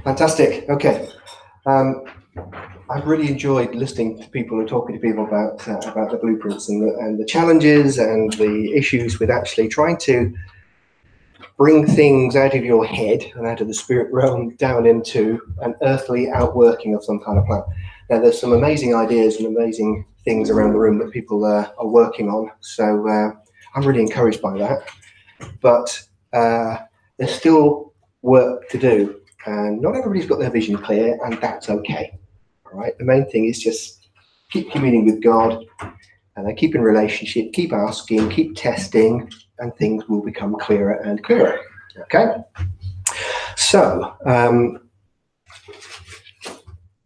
Fantastic. Okay. I've really enjoyed listening to people and talking to people about the blueprints and the challenges and the issues with actually trying to bring things out of your head and out of the spirit realm down into an earthly outworking of some kind of plan. Now, there's some amazing ideas and amazing things around the room that people are working on. So I'm really encouraged by that. But there's still work to do. And not everybody's got their vision clear, and that's okay. All right. The main thing is just keep communing with God, and then keep in relationship, keep asking, keep testing, and things will become clearer and clearer. Okay. So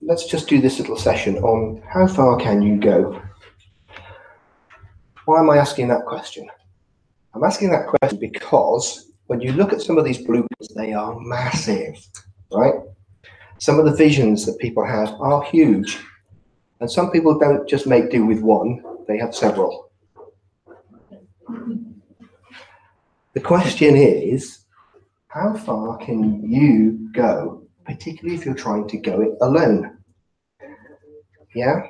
let's just do this little session on how far can you go? Why am I asking that question? I'm asking that question because when you look at some of these blueprints, they are massive, right? Some of the visions that people have are huge. And some people don't just make do with one, they have several. The question is, how far can you go, particularly if you're trying to go it alone? Yeah?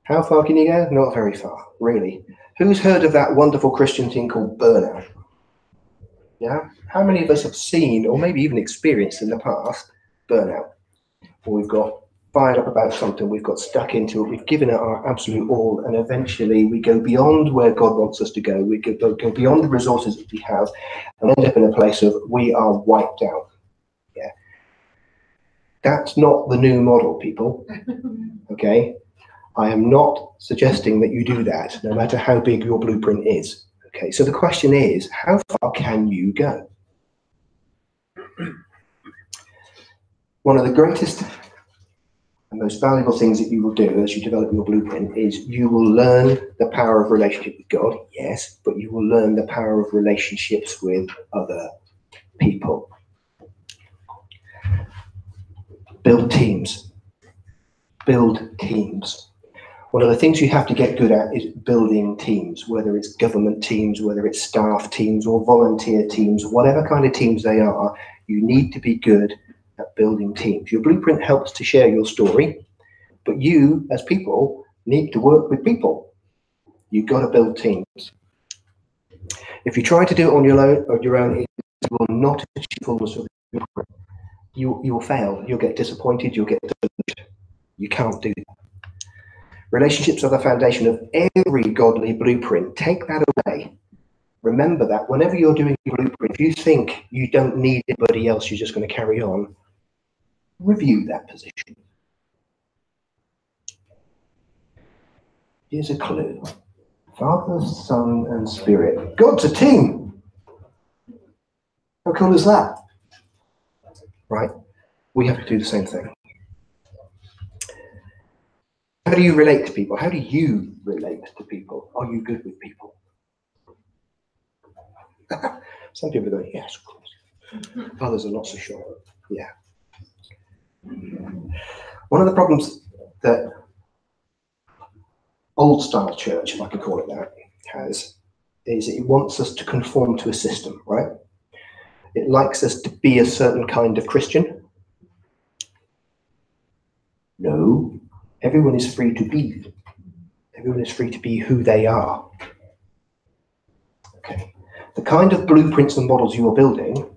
How far can you go? Not very far, really. Who's heard of that wonderful Christian thing called burnout? Yeah? How many of us have seen, or maybe even experienced in the past, burnout? Or we've got fired up about something, we've got stuck into it, we've given it our absolute all, and eventually we go beyond where God wants us to go. We go beyond the resources that we have and end up in a place of we are wiped out. Yeah. That's not the new model, people. Okay? I am not suggesting that you do that, no matter how big your blueprint is. Okay, so the question is, how far can you go? One of the greatest and most valuable things that you will do as you develop your blueprint is you will learn the power of relationship with God, yes, but you will learn the power of relationships with other people. Build teams. Build teams. One of the things you have to get good at is building teams, whether it's government teams, whether it's staff teams or volunteer teams, whatever kind of teams they are, you need to be good at building teams. Your blueprint helps to share your story, but you as people need to work with people. You've got to build teams. If you try to do it on your own, it will not achieve fullness of the blueprint. You will fail. You'll get disappointed. You'll get disillusioned. You can't do that. Relationships are the foundation of every godly blueprint. Take that away. Remember that whenever you're doing a blueprint, if you think you don't need anybody else, you're just going to carry on, review that position. Here's a clue. Father, Son, and Spirit. God's a team. How cool is that? Right? We have to do the same thing. How do you relate to people? How do you relate to people? Are you good with people? Some people are going, yes, of course. Others are not so sure. Yeah. One of the problems that old style church, if I could call it that, has is it wants us to conform to a system, right? It likes us to be a certain kind of Christian. No, everyone is free to be. Everyone is free to be who they are. Okay. The kind of blueprints and models you are building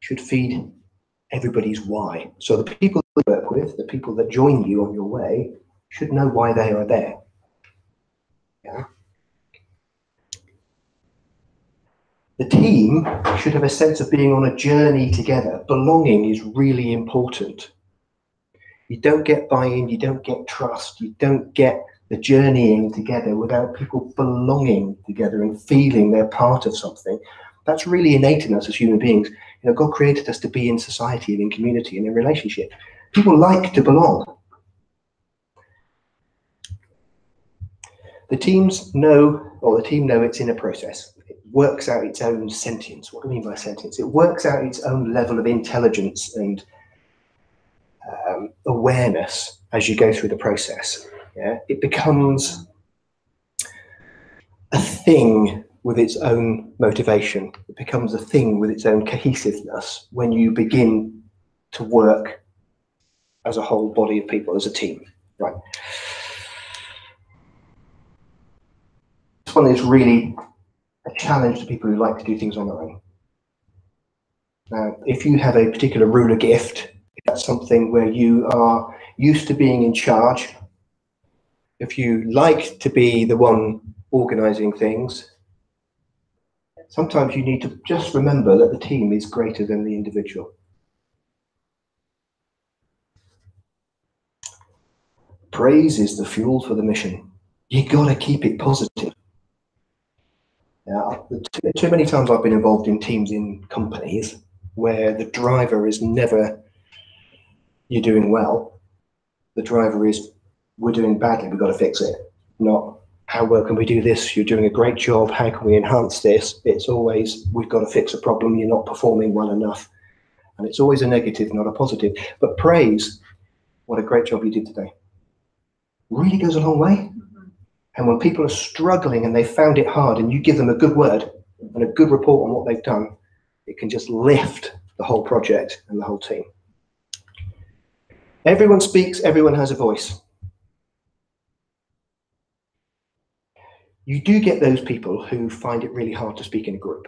should feed everybody's why. So the people you work with, the people that join you on your way, should know why they are there. Yeah. The team should have a sense of being on a journey together. Belonging is really important. You don't get buy-in, you don't get trust, you don't get the journeying together without people belonging together and feeling they're part of something. That's really innate in us as human beings. You know, God created us to be in society and in community and in relationship. People like to belong. The teams know, or the team know it's in a process. It works out its own sentience. What do I mean by sentience? It works out its own level of intelligence and awareness as you go through the process. Yeah? It becomes a thing with its own motivation. It becomes a thing with its own cohesiveness when you begin to work as a whole body of people, as a team, right? This one is really a challenge to people who like to do things on their own. Now, if you have a particular ruler gift, if that's something where you are used to being in charge, if you like to be the one organizing things, sometimes you need to just remember that the team is greater than the individual. Praise is the fuel for the mission. You gotta keep it positive. Now, too many times I've been involved in teams in companies where the driver is never, you're doing well. The driver is, we're doing badly, we've got to fix it. Not, how well can we do this? You're doing a great job, how can we enhance this? It's always, we've got to fix a problem, you're not performing well enough. And it's always a negative, not a positive. But praise, what a great job you did today, really goes a long way. And when people are struggling and they found it hard and you give them a good word and a good report on what they've done, it can just lift the whole project and the whole team. Everyone speaks, everyone has a voice. You do get those people who find it really hard to speak in a group.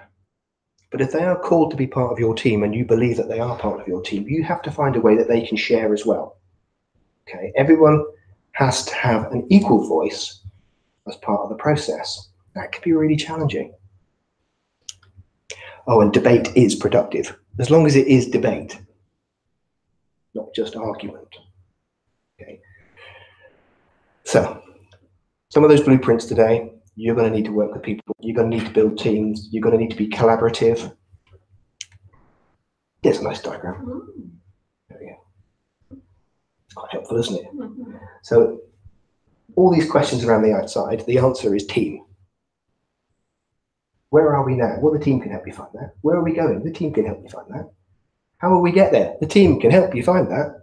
But if they are called to be part of your team and you believe that they are part of your team, you have to find a way that they can share as well. Okay, everyone has to have an equal voice as part of the process. That can be really challenging. Oh, and debate is productive, as long as it is debate, not just argument. Okay. So, some of those blueprints today, you're going to need to work with people, you're going to need to build teams, you're going to need to be collaborative. There's a nice diagram. There we go. It's quite helpful, isn't it? So, all these questions around the outside, the answer is team. Where are we now? Well, the team can help you find that. Where are we going? The team can help you find that. How will we get there? The team can help you find that.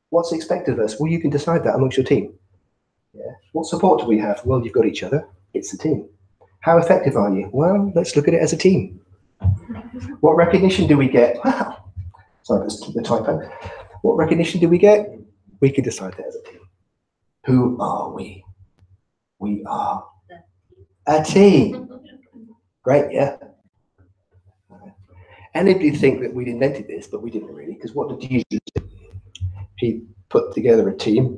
What's expected of us? Well, you can decide that amongst your team. Yeah. What support do we have? Well, you've got each other. It's the team. How effective are you? Well, let's look at it as a team. What recognition do we get? Wow. Sorry, that's the typo. What recognition do we get? We can decide that as a team. Who are we? We are a team. Great, yeah. Anybody think that we'd invented this, but we didn't really, because what did Jesus do? He put together a team.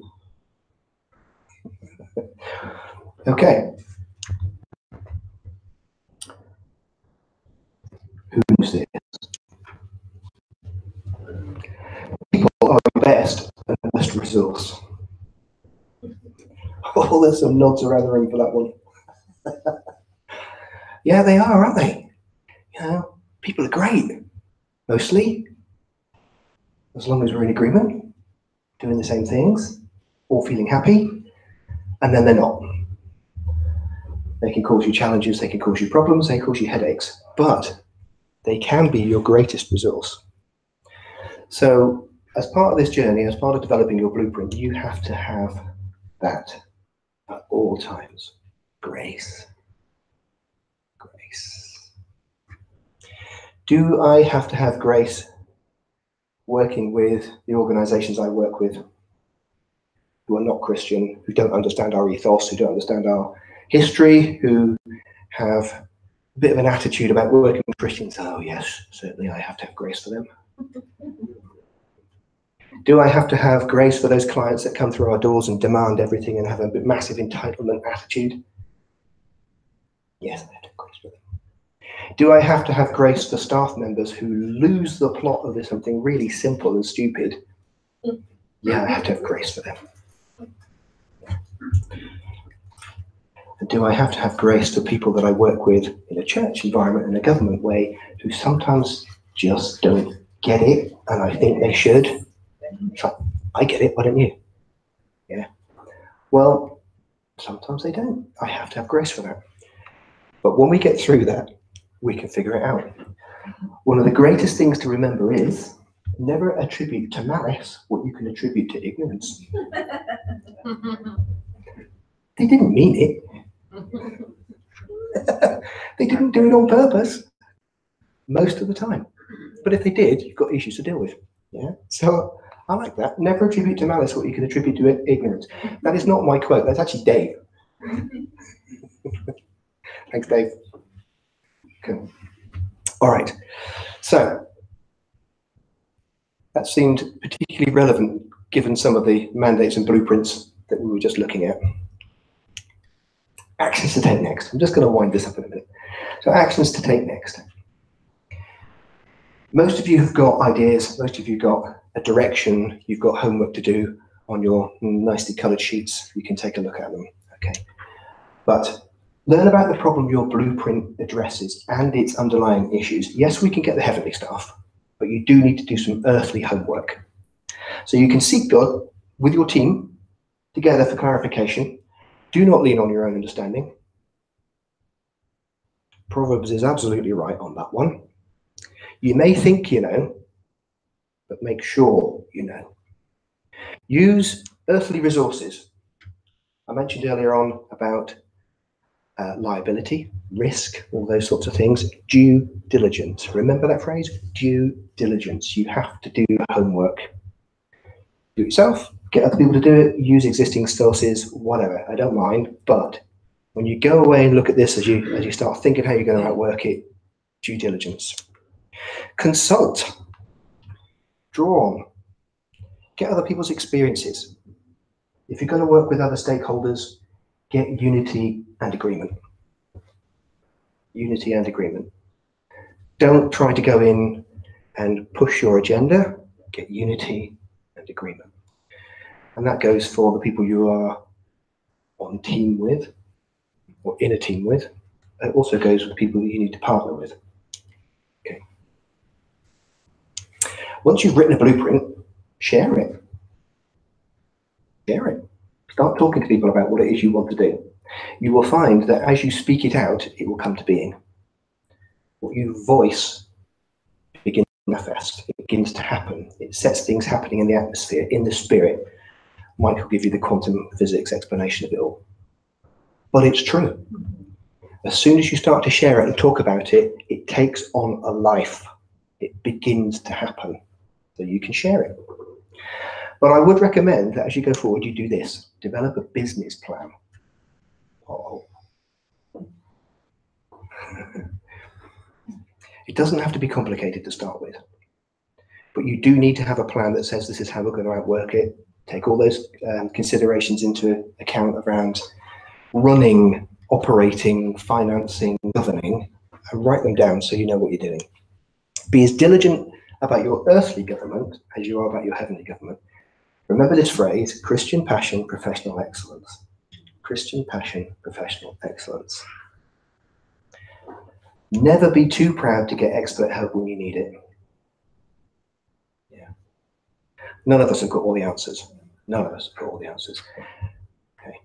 Okay. Who's this? People are the best and best resource. Oh, there's some nods around the room for that one. Yeah, they are, aren't they? You know, people are great, mostly, as long as we're in agreement, doing the same things, all feeling happy, and then they're not. They can cause you challenges, they can cause you problems, they can cause you headaches, but they can be your greatest resource. So, as part of this journey, as part of developing your blueprint, you have to have that at all times. Grace. Grace. Do I have to have grace working with the organizations I work with who are not Christian, who don't understand our ethos, who don't understand our history, who have a bit of an attitude about working with Christians? Oh yes, certainly I have to have grace for them. Do I have to have grace for those clients that come through our doors and demand everything and have a massive entitlement attitude? Yes, I have to have grace for them. Do I have to have grace for staff members who lose the plot of something really simple and stupid? Yeah, I have to have grace for them. And do I have to have grace for people that I work with in a church environment, in a government way, who sometimes just don't get it, and I think they should? It's like, I get it, why don't you? Yeah. Well, sometimes they don't. I have to have grace for that. But when we get through that, we can figure it out. One of the greatest things to remember is never attribute to malice what you can attribute to ignorance. They didn't mean it. They didn't do it on purpose most of the time. But if they did, you've got issues to deal with. Yeah. So I like that. Never attribute to malice what you can attribute to ignorance. That is not my quote. That's actually Dave. Thanks, Dave. Cool. All right. So that seemed particularly relevant given some of the mandates and blueprints that we were just looking at. Actions to take next. I'm just going to wind this up in a minute. So actions to take next. Most of you have got ideas, most of you got a direction, you've got homework to do on your nicely coloured sheets. You can take a look at them, okay? But learn about the problem your blueprint addresses and its underlying issues. Yes, we can get the heavenly stuff, but you do need to do some earthly homework. So you can seek God with your team together for clarification. Do not lean on your own understanding. Proverbs is absolutely right on that one. You may think you know, but make sure you know. Use earthly resources. I mentioned earlier on about liability, risk, all those sorts of things. Due diligence. Remember that phrase? Due diligence. You have to do homework. Do it yourself, get other people to do it, use existing sources, whatever. I don't mind. But when you go away and look at this as you start thinking how you're going to outwork it, due diligence. Consult. Draw on. Get other people's experiences. If you're going to work with other stakeholders, get unity and agreement. Unity and agreement. Don't try to go in and push your agenda. Get unity and agreement. And that goes for the people you are on team with or in a team with. It also goes with people that you need to partner with. Okay. Once you've written a blueprint, share it. Share it. Start talking to people about what it is you want to do. You will find that as you speak it out, it will come to being. What you voice begins to manifest. It begins to happen. It sets things happening in the atmosphere, in the spirit. Mike will give you the quantum physics explanation of it all. But it's true. As soon as you start to share it and talk about it, it takes on a life. It begins to happen. So you can share it. But I would recommend that as you go forward, you do this. Develop a business plan. Oh. It doesn't have to be complicated to start with. But you do need to have a plan that says this is how we're going to outwork it. Take all those considerations into account around running, operating, financing, governing, and write them down so you know what you're doing. Be as diligent about your earthly government as you are about your heavenly government. Remember this phrase, Christian passion, professional excellence. Christian passion, professional excellence. Never be too proud to get expert help when you need it. Yeah. None of us have got all the answers. None of us have got all the answers. Okay.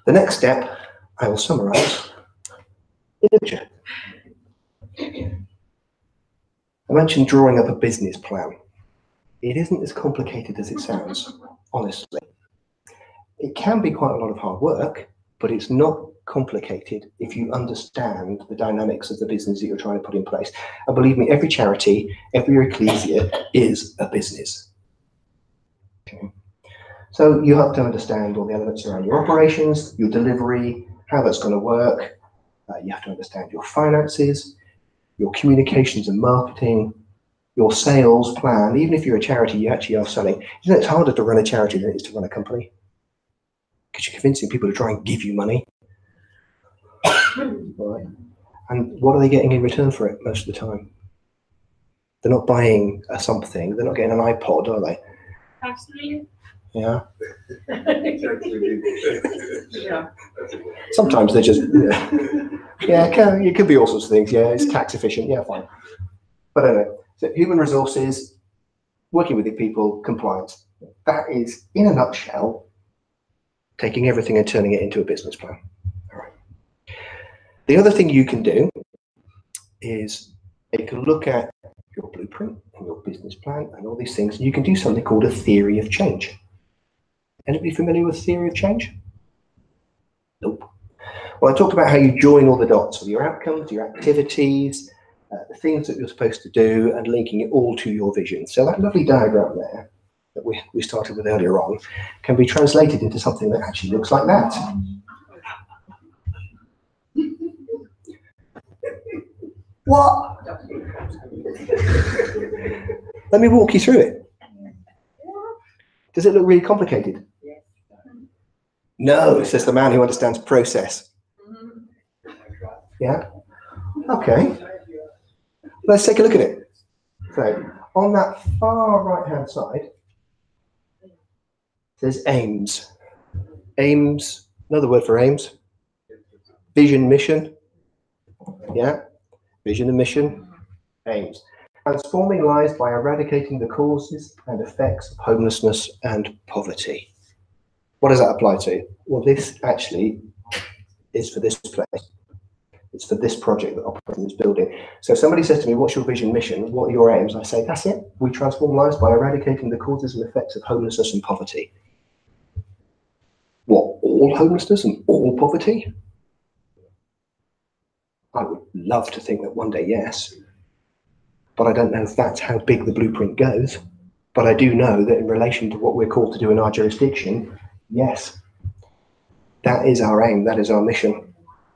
The next step, I will summarize. Picture. I mentioned drawing up a business plan. It isn't as complicated as it sounds, honestly. It can be quite a lot of hard work, but it's not complicated if you understand the dynamics of the business that you're trying to put in place. And believe me, every charity, every ecclesia is a business. Okay. So you have to understand all the elements around your operations, your delivery, how that's going to work. You have to understand your finances, your communications and marketing, your sales plan. Even if you're a charity, you actually are selling. You know, it's harder to run a charity than it is to run a company, because you're convincing people to try and give you money. Right. And what are they getting in return for it most of the time? They're not buying something. They're not getting an iPod, are they? Absolutely. Yeah. Yeah. Sometimes they're just, it could be all sorts of things. Yeah, it's tax efficient. Yeah, fine. But anyway, so human resources, working with the people, compliance. That is, in a nutshell, taking everything and turning it into a business plan. All right. The other thing you can do is take a look at your blueprint and your business plan and all these things. And you can do something called a theory of change. Anybody familiar with theory of change? Nope. Well, I talked about how you join all the dots of your outcomes, your activities, the things that you're supposed to do, and linking it all to your vision. So that lovely diagram there that we started with earlier on can be translated into something that actually looks like that. What? Let me walk you through it. Does it look really complicated? No, it says the man who understands process. Yeah? Okay. Let's take a look at it. So, on that far right-hand side, there's aims. Aims, another word for aims. Vision, mission. Yeah? Vision and mission. Aims. Transforming lives by eradicating the causes and effects of homelessness and poverty. What does that apply to? Well, this actually is for this place. It's for this project that operates in this building. So if somebody says to me, what's your vision, mission? What are your aims? I say, that's it. We transform lives by eradicating the causes and effects of homelessness and poverty. What, all homelessness and all poverty? I would love to think that one day, yes. But I don't know if that's how big the blueprint goes. But I do know that in relation to what we're called to do in our jurisdiction, yes, that is our aim, that is our mission.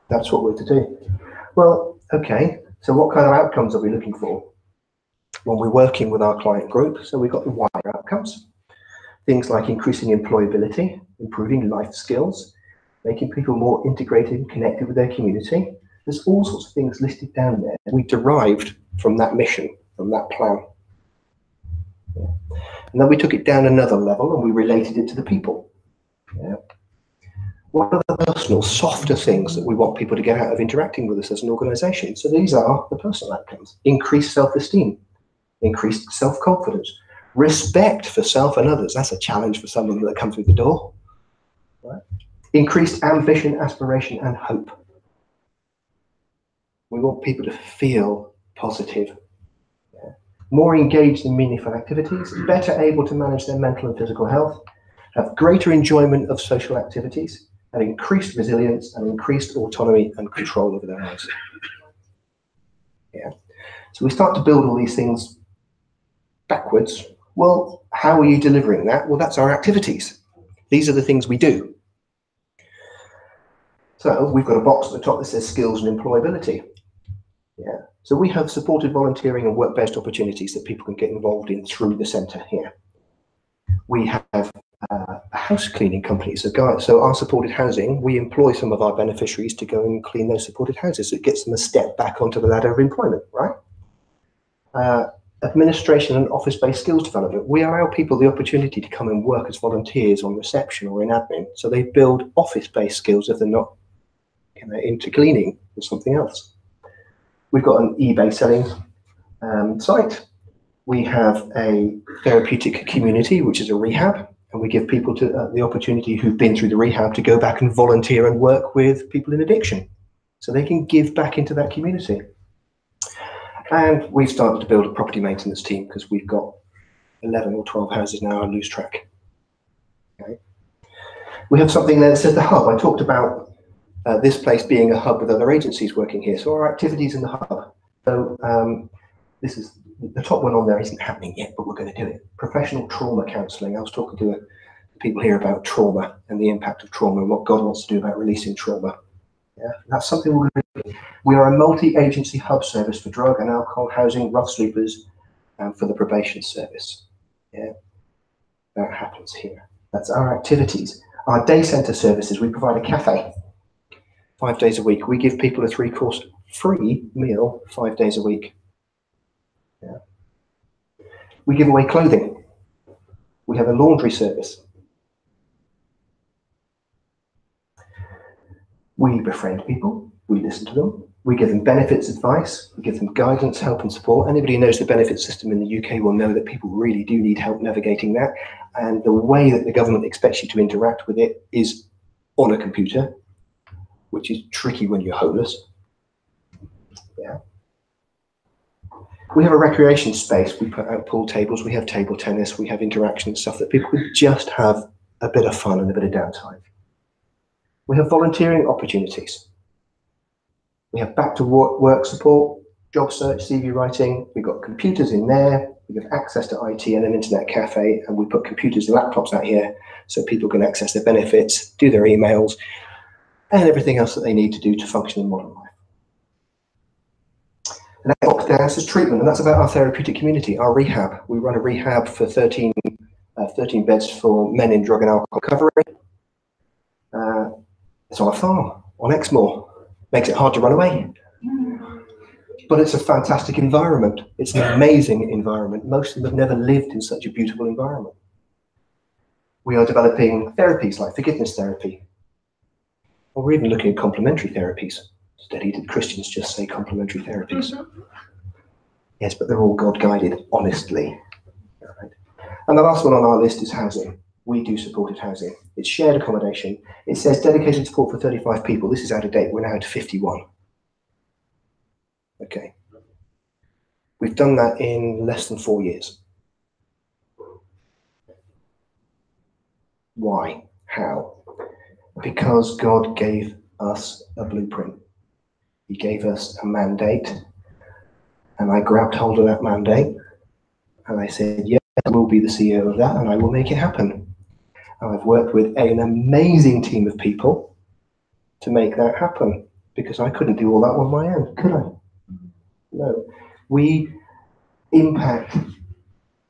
That's what we're to do. Well, okay, so what kind of outcomes are we looking for when we're working with our client group? So we've got the wider outcomes, things like increasing employability, improving life skills, making people more integrated and connected with their community. There's all sorts of things listed down there. We derived from that mission, from that plan. Yeah. And then we took it down another level and we related it to the people. Yeah. What are the personal, softer things that we want people to get out of interacting with us as an organisation? So these are the personal outcomes. Increased self-esteem, increased self-confidence, respect for self and others. That's a challenge for someone that comes through the door. Right? Increased ambition, aspiration and hope. We want people to feel positive. Yeah. More engaged in meaningful activities, better able to manage their mental and physical health, have greater enjoyment of social activities, and increased resilience and increased autonomy and control over their lives. Yeah. So we start to build all these things backwards. Well, how are you delivering that? Well, that's our activities. These are the things we do. So we've got a box at the top that says skills and employability. Yeah. So we have supported volunteering and work-based opportunities that people can get involved in through the centre here. We have a house cleaning company. So our supported housing, we employ some of our beneficiaries to go and clean those supported houses. It gets them a step back onto the ladder of employment, right? Administration and office-based skills development. We allow people the opportunity to come and work as volunteers on reception or in admin. So they build office-based skills if they're not into cleaning or something else. We've got an eBay selling site. We have a therapeutic community, which is a rehab, and we give people the opportunity who've been through the rehab to go back and volunteer and work with people in addiction, so they can give back into that community. And we've started to build a property maintenance team because we've got 11 or 12 houses now on loose track. Okay. We have something there that says the hub. I talked about this place being a hub with other agencies working here. So our activities in the hub. So this is the top one on there isn't happening yet, but we're going to do it. Professional trauma counselling. I was talking to people here about trauma and the impact of trauma and what God wants to do about releasing trauma. Yeah, that's something we're going to do. We are a multi-agency hub service for drug and alcohol, housing, rough sleepers, and for the probation service. Yeah, that happens here. That's our activities. Our day centre services, we provide a cafe 5 days a week. We give people a 3-course free meal 5 days a week. Yeah. We give away clothing. We have a laundry service. We befriend people. We listen to them. We give them benefits advice. We give them guidance, help and support. Anybody who knows the benefits system in the UK will know that people really do need help navigating that. And the way that the government expects you to interact with it is on a computer, which is tricky when you're homeless. Yeah. We have a recreation space. We put out pool tables. We have table tennis. We have interaction stuff that people can just have a bit of fun and a bit of downtime. We have volunteering opportunities. We have back to work support, job search, CV writing. We've got computers in there. We have access to IT and an internet cafe, and we put computers and laptops out here so people can access their benefits, do their emails, and everything else that they need to do to function in modern life. And that box down says treatment, and that's about our therapeutic community, our rehab. We run a rehab for 13 beds for men in drug and alcohol recovery. It's on a farm, on Exmoor. Makes it hard to run away. But it's a fantastic environment. It's an amazing environment. Most of them have never lived in such a beautiful environment. We are developing therapies like forgiveness therapy. Or we're even looking at complementary therapies. Steady, did Christians just say complementary therapies? Yes, but they're all God-guided, honestly. Right. And the last one on our list is housing. We do supported housing. It's shared accommodation. It says dedicated support for 35 people. This is out of date. We're now at 51. Okay. We've done that in less than 4 years. Why? How? Because God gave us a blueprint. He gave us a mandate. And I grabbed hold of that mandate. And I said, yes, I will be the CEO of that, and I will make it happen. And I've worked with an amazing team of people to make that happen, because I couldn't do all that on my own, could I? No. We impact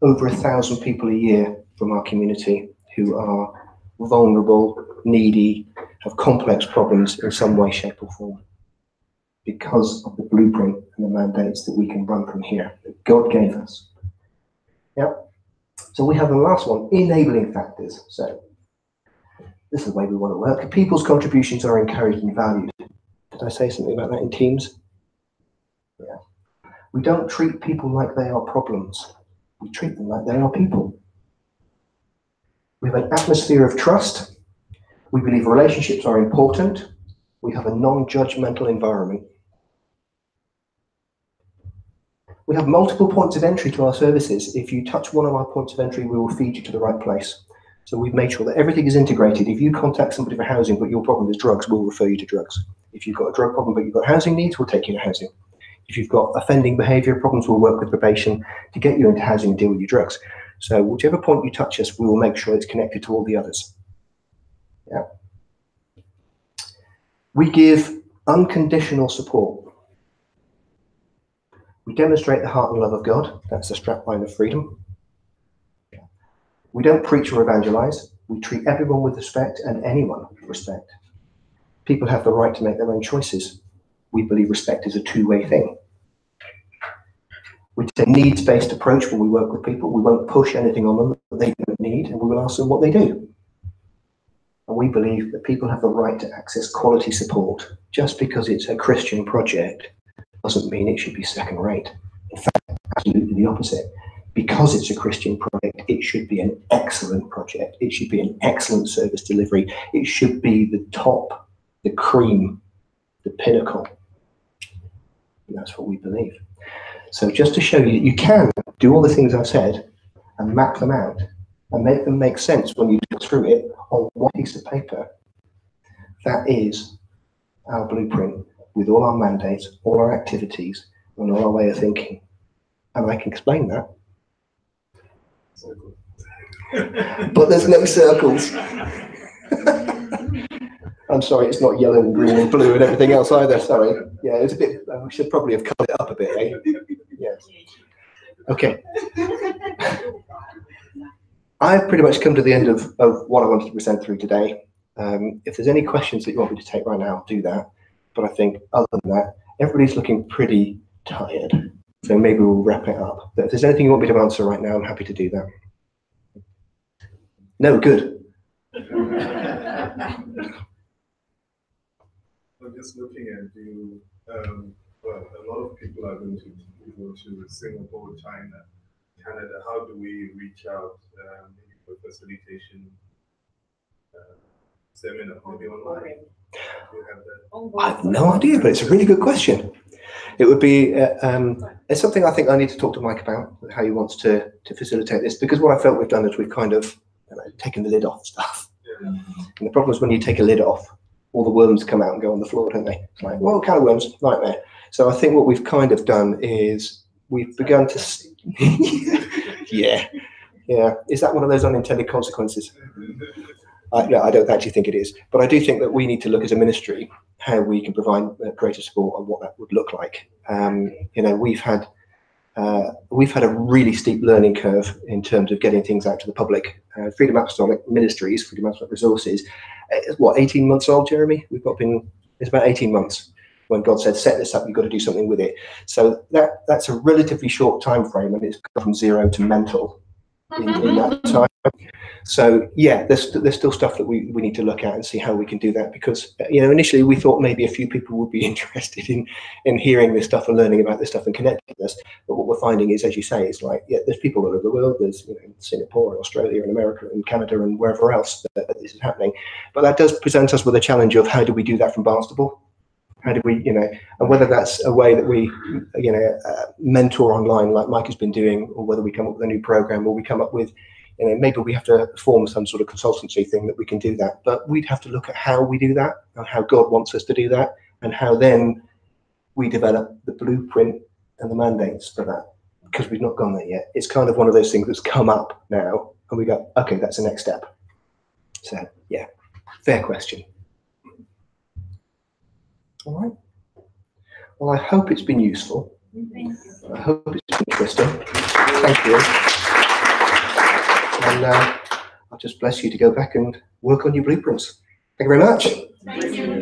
over 1,000 people a year from our community who are vulnerable, needy, have complex problems in some way, shape or form, because of the blueprint and the mandates that we can run from here, that God gave us. Yeah. So we have the last one, enabling factors. So this is the way we want to work. People's contributions are encouraged and valued. Did I say something about that in Teams? Yeah. We don't treat people like they are problems. We treat them like they are people. We have an atmosphere of trust. We believe relationships are important. We have a non-judgmental environment. We have multiple points of entry to our services. If you touch one of our points of entry, we will feed you to the right place. So we've made sure that everything is integrated. If you contact somebody for housing, but your problem is drugs, we'll refer you to drugs. If you've got a drug problem, but you've got housing needs, we'll take you to housing. If you've got offending behaviour problems, we'll work with probation to get you into housing and deal with your drugs. So whichever point you touch us, we will make sure it's connected to all the others. Yeah. We give unconditional support. We demonstrate the heart and love of God. That's the strapline of freedom. We don't preach or evangelize. We treat everyone with respect and anyone with respect. People have the right to make their own choices. We believe respect is a two-way thing. We take a needs-based approach when we work with people. We won't push anything on them that they don't need, and we will ask them what they do. And we believe that people have the right to access quality support. Just because it's a Christian project doesn't mean it should be second-rate. In fact, absolutely the opposite. Because it's a Christian project, it should be an excellent project. It should be an excellent service delivery. It should be the top, the cream, the pinnacle. And that's what we believe. So just to show you that you can do all the things I've said and map them out and make them make sense when you go through it on one piece of paper, that is our blueprint with all our mandates, all our activities, and all our way of thinking. And I can explain that. But there's no circles. I'm sorry, it's not yellow and green and blue and everything else either, sorry. Yeah, it's a bit, we should probably have cut it up a bit, eh? Yes. Okay. I've pretty much come to the end of what I wanted to present through today. If there's any questions that you want me to take right now, do that. But I think other than that, everybody's looking pretty tired. So maybe we'll wrap it up. But if there's anything you want me to answer right now, I'm happy to do that. No, good. I'm just looking at you. Well, a lot of people are going to go to Singapore, China, Canada. How do we reach out maybe for facilitation seminar, maybe online? Do you have that? I have no idea, but it's a really good question. It would be, it's something I think I need to talk to Mike about, how he wants to facilitate this, because what I felt we've done is we've kind of taken the lid off stuff. Yeah. And the problem is when you take a lid off, all the worms come out and go on the floor, don't they? It's like, well, can of worms, nightmare. So I think what we've kind of done is we've begun to, yeah. Is that one of those unintended consequences? No, I don't actually think it is. But I do think that we need to look as a ministry how we can provide greater support and what that would look like. You know, we've had a really steep learning curve in terms of getting things out to the public. Freedom Apostolic Ministries, Freedom Apostolic Resources, what, 18 months old, Jeremy? It's about 18 months when God said, set this up, you've got to do something with it. So that's a relatively short time frame, and it's gone from zero to mental in that time. So yeah, there's still stuff that we need to look at and see how we can do that, because you know, initially we thought maybe a few people would be interested in hearing this stuff and learning about this stuff and connecting with us. But what we're finding is, as you say, it's like, yeah, there's people all over the world. There's, you know, Singapore and Australia and America and Canada and wherever else that this is happening. But that does present us with a challenge of how do we do that from Barnstable? How do we, you know, and whether that's a way that we, you know, mentor online like Mike has been doing, or whether we come up with a new program, or we come up with, you know, maybe we have to form some sort of consultancy thing that we can do that. But we'd have to look at how we do that and how God wants us to do that, and how then we develop the blueprint and the mandates for that, because we've not gone there yet. It's kind of one of those things that's come up now, and we go, okay, that's the next step. So yeah, fair question. All right. Well, I hope it's been useful. I hope it's been interesting. Thank you. And I'll just bless you to go back and work on your blueprints. Thank you very much. Thank you.